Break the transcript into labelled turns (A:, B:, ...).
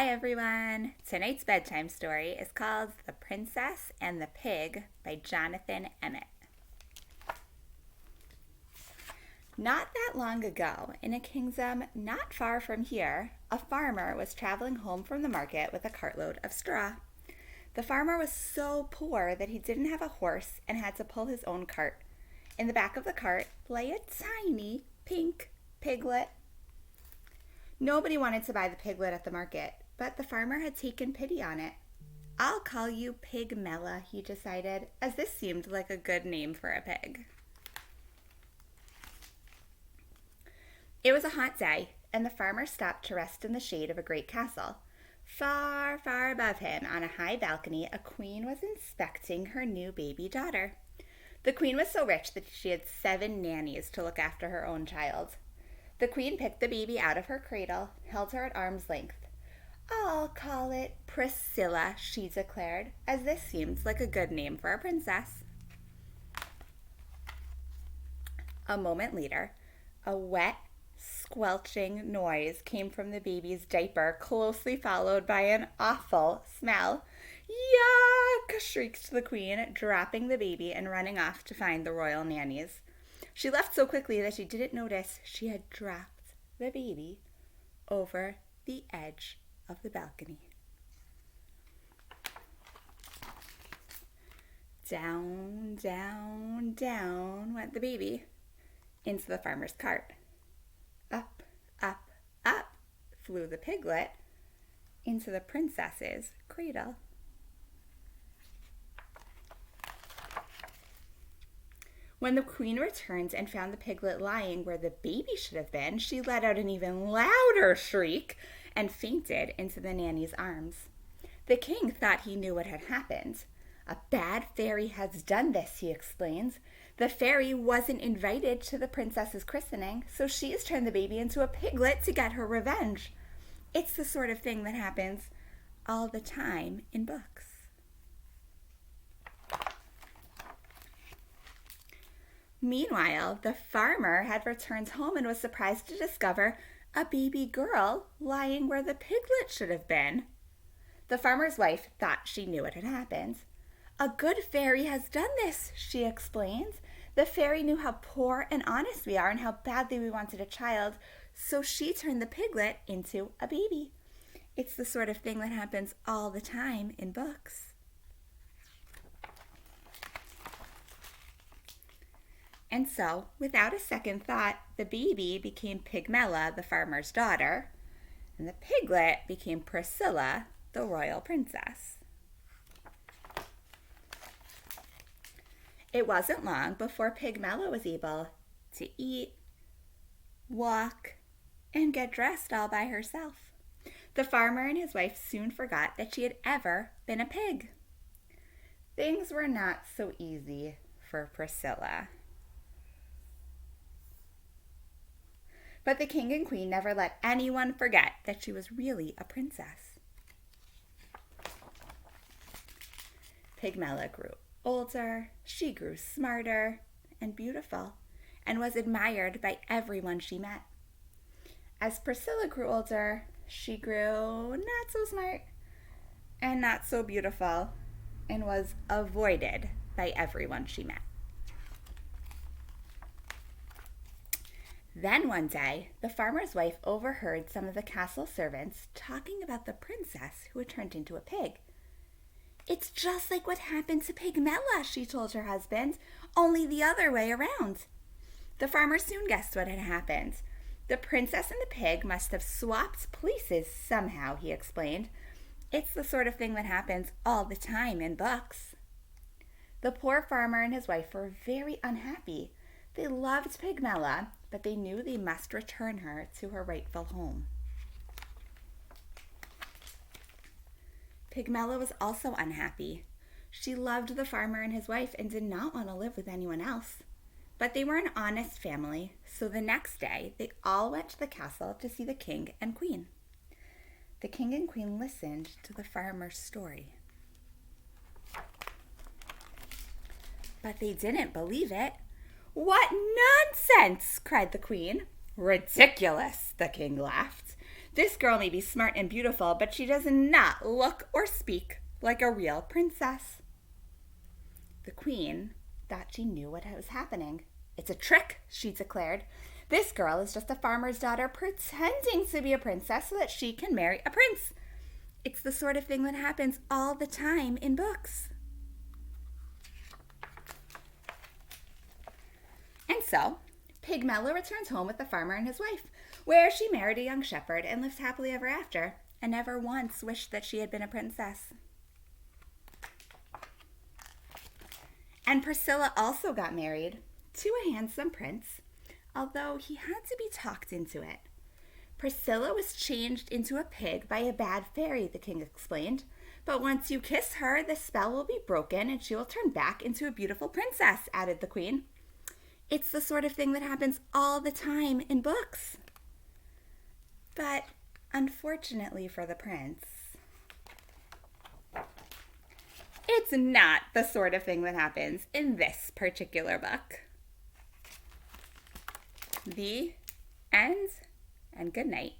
A: Hi everyone! Tonight's bedtime story is called The Princess and the Pig by Jonathan Emmett. Not that long ago, in a kingdom not far from here, a farmer was traveling home from the market with a cartload of straw. The farmer was so poor that he didn't have a horse and had to pull his own cart. In the back of the cart lay a tiny pink piglet. Nobody wanted to buy the piglet at the market, but the farmer had taken pity on it. "I'll call you Pigmella," he decided, as this seemed like a good name for a pig. It was a hot day, and the farmer stopped to rest in the shade of a great castle. Far, far above him, on a high balcony, a queen was inspecting her new baby daughter. The queen was so rich that she had 7 nannies to look after her own child. The queen picked the baby out of her cradle, held her at arm's length. "I'll call it Priscilla," she declared, as this seemed like a good name for a princess. A moment later, a wet, squelching noise came from the baby's diaper, closely followed by an awful smell. "Yuck!" shrieked the queen, dropping the baby and running off to find the royal nannies. She left so quickly that she didn't notice she had dropped the baby over the edge of the balcony. Down, down, down went the baby into the farmer's cart. Up, up, up flew the piglet into the princess's cradle. When the queen returned and found the piglet lying where the baby should have been, she let out an even louder shriek and fainted into the nanny's arms. The king thought he knew what had happened. "A bad fairy has done this," he explained. "The fairy wasn't invited to the princess's christening, so she's turned the baby into a piglet to get her revenge. It's the sort of thing that happens all the time in books." Meanwhile, the farmer had returned home and was surprised to discover a baby girl lying where the piglet should have been. The farmer's wife thought she knew what had happened. "A good fairy has done this," she explained. "The fairy knew how poor and honest we are and how badly we wanted a child, so she turned the piglet into a baby. It's the sort of thing that happens all the time in books." And so, without a second thought, the baby became Pigmella, the farmer's daughter, and the piglet became Priscilla, the royal princess. It wasn't long before Pigmella was able to eat, walk, and get dressed all by herself. The farmer and his wife soon forgot that she had ever been a pig. Things were not so easy for Priscilla. But the king and queen never let anyone forget that she was really a princess. Pigmella grew older, she grew smarter and beautiful, and was admired by everyone she met. As Priscilla grew older, she grew not so smart and not so beautiful, and was avoided by everyone she met. Then one day, the farmer's wife overheard some of the castle servants talking about the princess who had turned into a pig. "It's just like what happened to Pigmella," she told her husband, "only the other way around." The farmer soon guessed what had happened. "The princess and the pig must have swapped places somehow," he explained. "It's the sort of thing that happens all the time in books." The poor farmer and his wife were very unhappy. They loved Pigmella, but they knew they must return her to her rightful home. Pigmella was also unhappy. She loved the farmer and his wife and did not want to live with anyone else. But they were an honest family, so the next day they all went to the castle to see the king and queen. The king and queen listened to the farmer's story. But they didn't believe it. "What nonsense!" cried the queen. "Ridiculous," the king laughed. This girl may be smart and beautiful, but she does not look or speak like a real princess. The queen thought she knew what was happening. It's a trick, she declared. This girl is just a farmer's daughter pretending to be a princess so that she can marry a prince. It's the sort of thing that happens all the time in books. And so, Pigmella returns home with the farmer and his wife, where she married a young shepherd and lived happily ever after, and never once wished that she had been a princess. And Priscilla also got married to a handsome prince, although he had to be talked into it. Priscilla was changed into a pig by a bad fairy, the king explained. But once you kiss her, the spell will be broken and she will turn back into a beautiful princess, added the queen. It's the sort of thing that happens all the time in books. But unfortunately for the prince, it's not the sort of thing that happens in this particular book. The end, and good night.